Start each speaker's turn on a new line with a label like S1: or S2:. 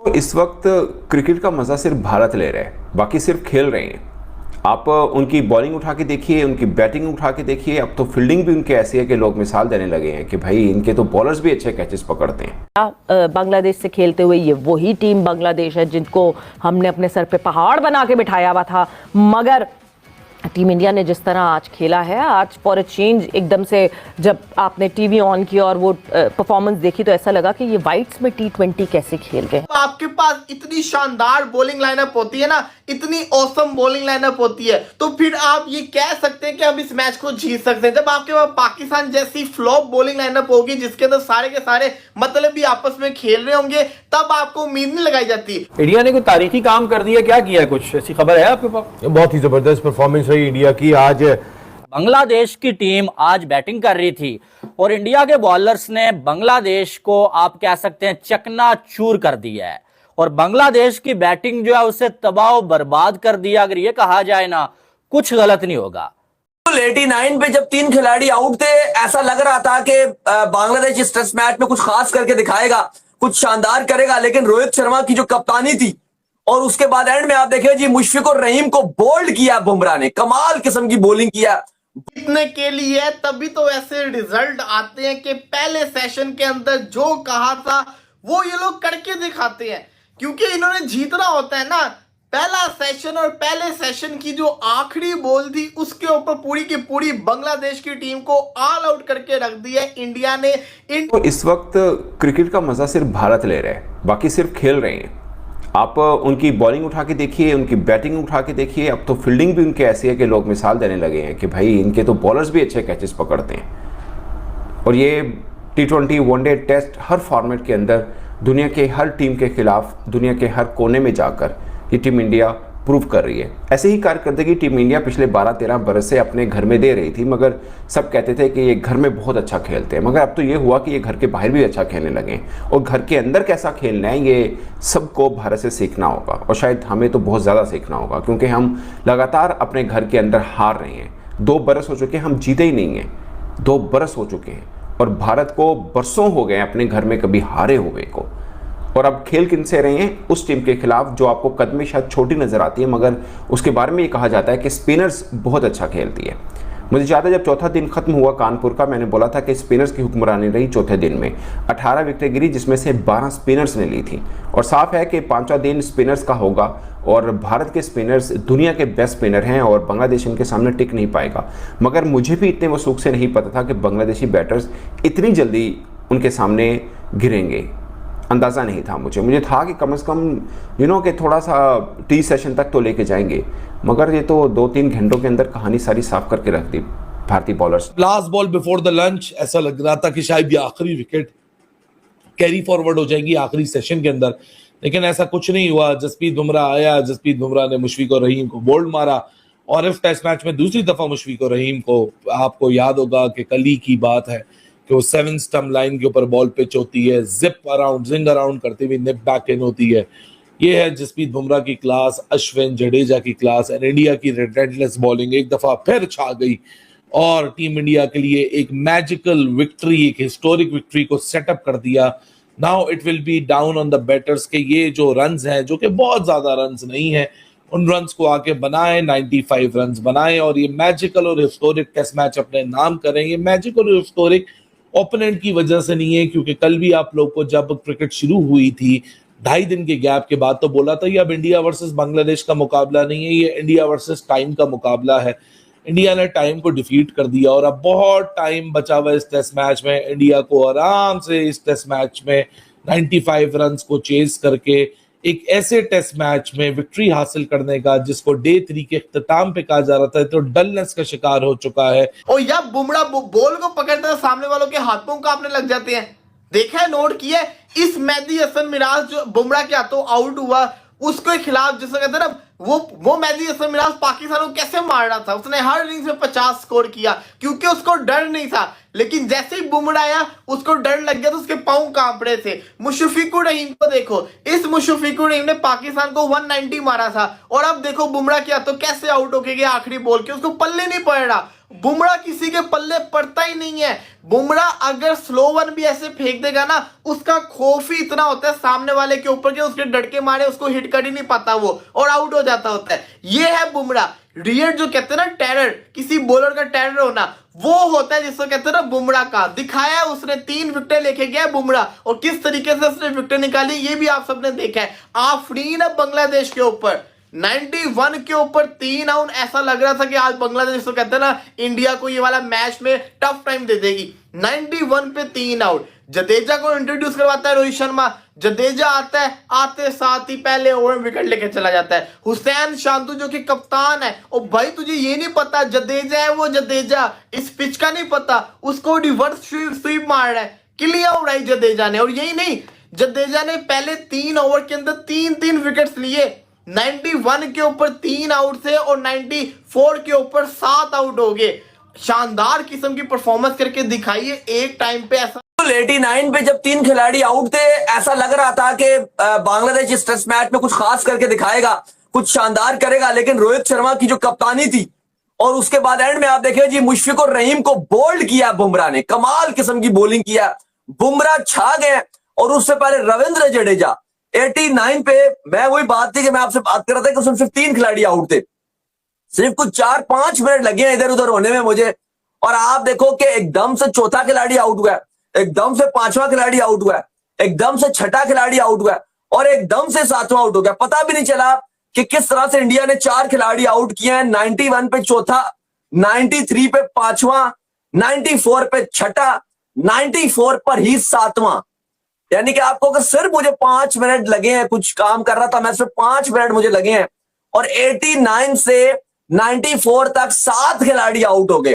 S1: तो इस वक्त क्रिकेट का मजा सिर्फ भारत ले रहा है, बाकी सिर्फ खेल रहे हैं। आप उनकी बॉलिंग उठा के देखिए, उनकी बैटिंग उठा के देखिए। अब तो फील्डिंग भी उनकी ऐसी है कि लोग मिसाल देने लगे हैं कि भाई इनके तो बॉलर्स भी अच्छे कैचेस पकड़ते हैं।
S2: बांग्लादेश से खेलते हुए ये वही टीम बांग्लादेश है जिनको हमने अपने सर पे पहाड़ बना के बिठाया हुआ था, मगर टीम इंडिया ने जिस तरह आज खेला है, आज फॉर अ चेंज एकदम से जब आपने टीवी ऑन किया और वो परफॉर्मेंस देखी तो ऐसा लगा कि ये वाइट्स में T20 कैसे खेल रहे हैं।
S3: आपके पास इतनी शानदार बॉलिंग लाइनअप होती है ना, इतनी औसम बॉलिंग लाइनअप होती है, तो फिर आप ये कह सकते हैं कि हम इस मैच को जीत सकते हैं। जब आपके पास पाकिस्तान जैसी फ्लॉप बॉलिंग लाइनअप होगी जिसके अंदर सारे के सारे मतलब भी आपस में खेल रहे होंगे, तब आपको उम्मीद नहीं लगाई जाती।
S4: इंडिया ने कोई तारीखी काम कर दिया, क्या किया, कुछ ऐसी खबर है आपके पास?
S5: बहुत ही जबरदस्त परफॉर्मेंस रही इंडिया की आज।
S6: बांग्लादेश की टीम आज बैटिंग कर रही थी और इंडिया के बॉलर्स ने बांग्लादेश को आप कह सकते हैं चकनाचूर कर दिया है और बांग्लादेश की बैटिंग जो है उसे तबाह बर्बाद कर दिया। अगर ये कहा जाए ना, कुछ गलत नहीं होगा।
S7: 89 पे जब 3 खिलाड़ी आउट थे, ऐसा लग रहा था कि बांग्लादेश इस टेस्ट मैच में कुछ खास करके दिखाएगा, कुछ शानदार करेगा, लेकिन रोहित शर्मा की जो कप्तानी थी और उसके बाद एंड में आप देखें जी, मुशफिकुर रहीम को बोल्ड किया बुमराह ने, कमाल किस्म की बॉलिंग किया।
S3: जीतने के लिए तभी तो ऐसे रिजल्ट आते हैं कि पहले सेशन के अंदर जो कहा था वो ये लोग करके दिखाते हैं, क्योंकि इन्होंने जीतना होता है ना। पहला सेशन और पहले सेशन की जो आखिरी बॉल थी उसके ऊपर पूरी की पूरी बांग्लादेश की टीम को ऑल आउट करके रख दिया इंडिया ने।
S1: तो इस वक्त क्रिकेट का मजा सिर्फ भारत ले रहा है, बाकी सिर्फ खेल रहे हैं। आप उनकी बॉलिंग उठा के देखिए, उनकी बैटिंग उठा के देखिए। अब तो फील्डिंग भी उनकी ऐसी है कि लोग मिसाल देने लगे हैं कि भाई इनके तो बॉलर्स भी अच्छे कैचेस पकड़ते हैं। और ये T20 वनडे टेस्ट हर फॉर्मेट के अंदर दुनिया के हर टीम के खिलाफ, दुनिया के हर कोने में जाकर ये टीम इंडिया प्रूव कर रही है। ऐसे ही कारकर्दगी टीम इंडिया पिछले 12-13 बरस से अपने घर में दे रही थी, मगर सब कहते थे कि ये घर में बहुत अच्छा खेलते हैं। मगर अब तो ये हुआ कि ये घर के बाहर भी अच्छा खेलने लगे और घर के अंदर कैसा खेलना है ये सबको भारत से सीखना होगा। और शायद हमें तो बहुत ज़्यादा सीखना होगा, क्योंकि हम लगातार अपने घर के अंदर हार रहे हैं। 2 बरस हो चुके हैं, हम जीते ही नहीं हैं। 2 बरस हो चुके हैं और भारत को बरसों हो गए अपने घर में कभी हारे हुए को। और अब खेल किन से रहे हैं? उस टीम के खिलाफ जो आपको कद में शायद छोटी नज़र आती है, मगर उसके बारे में ये कहा जाता है कि स्पिनर्स बहुत अच्छा खेलती है। मुझे याद है जब चौथा दिन खत्म हुआ कानपुर का, मैंने बोला था कि स्पिनर्स की हुक्मरानी रही चौथे दिन में। 18 विकेटें गिरी जिसमें से 12 स्पिनर्स ने ली थी। और साफ है कि 5वां दिन स्पिनर्स का होगा और भारत के स्पिनर्स दुनिया के बेस्ट स्पिनर हैं और बांग्लादेश इनके सामने टिक नहीं पाएगा। मगर मुझे भी इतने वसूख से नहीं पता था कि बांग्लादेशी बैटर्स इतनी जल्दी उनके सामने गिरेंगे। अंदाज़ा नहीं था मुझे था कि कम से कम कि थोड़ा सा टी सेशन तक तो लेके जाएंगे, मगर ये तो 2-3 घंटों के अंदर कहानी सारी साफ करके रख दी भारतीय bowlers.
S8: Last ball before the lunch ऐसा लग रहा था कि शायद ये आखिरी विकेट कैरी फॉरवर्ड हो जाएगी आखिरी सेशन के अंदर, लेकिन ऐसा कुछ नहीं हुआ। जसप्रीत बुमराह आया, जसप्रीत बुमराह ने मुशफिकुर रहीम को बोल्ड मारा और इस टेस्ट मैच में दूसरी दफा मुशफिकुर रहीम को, आपको याद होगा कि कल ही की बात है कि वो 7 स्टंप लाइन के ऊपर बॉल पिच होती है, जिंग अराउंड करते हुए निप बैक इन होती है। ये है जसप्रीत बुमराह की क्लास, अश्विन जडेजा की क्लास एंड इंडिया की रिलेंटलेस बॉलिंग एक दफा फिर छा गई और टीम इंडिया के लिए एक मैजिकल विक्ट्री, एक हिस्टोरिक विक्ट्री को सेटअप कर दिया। Now it will be down on the batters के ये जो रन्स हैं, जो कि बहुत ज्यादा रन्स नहीं है, उन रन्स को आके बनाए, 95 रन्स बनाए और ये मैजिकल और हिस्टोरिक टेस्ट मैच अपने नाम करेंगे। मैजिकल और हिस्टोरिक ओपोनेंट की वजह से नहीं है, क्योंकि कल भी आप लोग को जब क्रिकेट शुरू हुई थी 2.5 दिन के गैप के बाद तो बोला था ये अब इंडिया वर्सेस बांग्लादेश का मुकाबला नहीं है, ये इंडिया वर्सेस टाइम का मुकाबला है। इंडिया ने टाइम को डिफीट कर दिया और अब बहुत टाइम बचा हुआ इस टेस्ट मैच में। इंडिया को आराम से इस टेस्ट मैच में 95 रन्स को चेस करके एक ऐसे टेस्ट मैच में विक्ट्री हासिल करने का जिसको डे 3 के इख्तिताम पे कहा जा रहा था, तो डलनेस का शिकार हो चुका है।
S3: और यार बुमराह बॉल को पकड़ते हैं सामने वालों के हाथों कांपने लग जाते हैं। देखा है, नोट किया है, इस मेहदी हसन मिराज जो बुमराह के हाथों आउट हुआ उसके खिलाफ, जिसे कहते हैं ना, वो मेहदी हसन मिराज पाकिस्तान को कैसे मार रहा था। उसने हर इनिंग्स में 50 स्कोर किया क्योंकि उसको डर नहीं था, लेकिन जैसे ही बुमराह आया उसको डर लग गया तो उसके पांव कांप रहे थे। मुशफिकुर रहीम को देखो, इस मुशफिकुर रहीम ने पाकिस्तान को 190 मारा था और अब देखो बुमराह के हाथों कैसे आउट होके गया आखिरी बॉल के, उसको पल्ले नहीं पड़ रहा। बुमराह किसी के पल्ले पड़ता ही नहीं है। बुमराह अगर स्लो वन भी ऐसे फेंक देगा ना, उसका खौफ ही इतना होता है सामने वाले के ऊपर कि उसके डटके मारे उसको हिट कर ही नहीं पाता वो, और आउट हो जाता होता है। ये है बुमराह। रियल जो कहते हैं ना टेरर, किसी बॉलर का टेरर होना, वो होता है जिसको कहते हैं ना बुमराह का। दिखाया है उसने, 3 विकेट लेके गया बुमराह, और किस तरीके से उसने विकेट निकाली ये भी आप सबने देखा है। आफरीन है बांग्लादेश के ऊपर, 91 के ऊपर 3 आउट। ऐसा लग रहा था कि आज बांग्लादेश तो कहते हैं ना इंडिया को ये वाला मैच में टफ टाइम दे देगी। 91 पे 3 आउट। जडेजा को इंट्रोड्यूस करवाता है रोहित शर्मा। जडेजा आता है, आते साथ ही पहले ओवर में विकेट लेके चला जाता है। हुसैन शांतु जो कि कप्तान है, और भाई तुझे ये नहीं पता जडेजा है वो जडेजा, इस पिच का नहीं पता, उसको रिवर्स स्वीप मार रहा है, क्लियर उड़ाई जडेजा ने। और यही नहीं, जडेजा ने पहले 3 ओवर के अंदर 3-3 विकेट्स लिए। 91 के ऊपर 3 आउट थे और 94 के ऊपर 7 आउट हो गए। शानदार किस्म की परफॉर्मेंस करके दिखाई है एक टाइम पे। ऐसा
S7: 89 पे जब 3 खिलाड़ी आउट थे, ऐसा लग रहा था कि बांग्लादेश इस टेस्ट मैच में कुछ खास करके दिखाएगा, कुछ शानदार करेगा, लेकिन रोहित शर्मा की जो कप्तानी थी, और उसके बाद एंड में आप देखें जी मुशफिक और रहीम को बोल्ड किया बुमराह ने, कमाल किस्म की बॉलिंग किया, बुमराह छा गए। और उससे पहले रविंद्र जडेजा 89 पे, मैं वही बात थी कि मैं आपसे बात कर रहा था कि उसमें सिर्फ 3 खिलाड़ी आउट थे, सिर्फ कुछ 4-5 मिनट लगे हैं इधर उधर होने में मुझे, और आप देखो कि एकदम से चौथा खिलाड़ी आउट हुआ, एकदम से 5वां खिलाड़ी आउट हुआ, एकदम से 6ठा खिलाड़ी आउट हुआ, और एकदम से 7वां आउट हो गया। पता भी नहीं चला कि किस तरह से इंडिया ने 4 खिलाड़ी आउट किए हैं। 91 पे चौथा, 93 पे 5वां, 94 पे 6ठा, 94 पर ही 7वां। यानी कि आपको अगर सिर्फ मुझे 5 मिनट लगे हैं, कुछ काम कर रहा था मैं, सिर्फ 5 मिनट मुझे लगे हैं, और 89 से 94 तक 7 खिलाड़ी आउट हो गए।